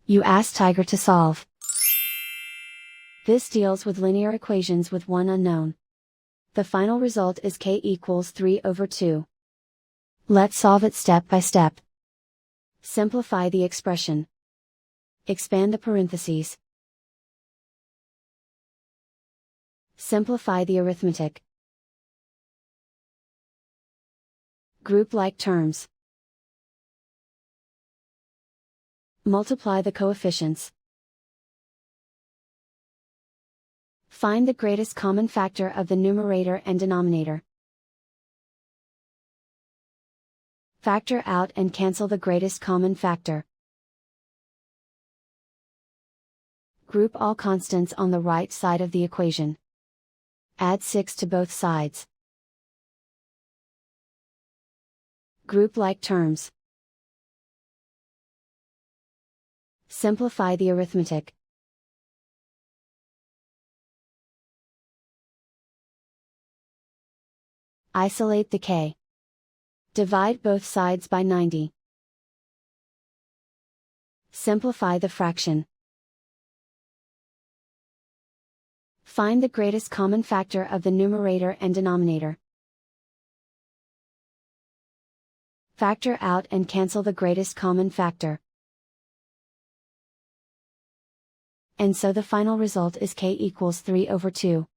You ask Tiger to solve. This deals with linear equations with one unknown. The final result is k equals 3/2. Let's solve it step by step. Simplify the expression. Expand the parentheses. Simplify the arithmetic. Group like terms. Multiply the coefficients. Find the greatest common factor of the numerator and denominator. Factor out and cancel the greatest common factor. Group all constants on the right side of the equation. Add 6 to both sides. Group like terms. Simplify the arithmetic. Isolate the k. Divide both sides by 90. Simplify the fraction. Find the greatest common factor of the numerator and denominator. Factor out and cancel the greatest common factor. And so the final result is k equals 3/2.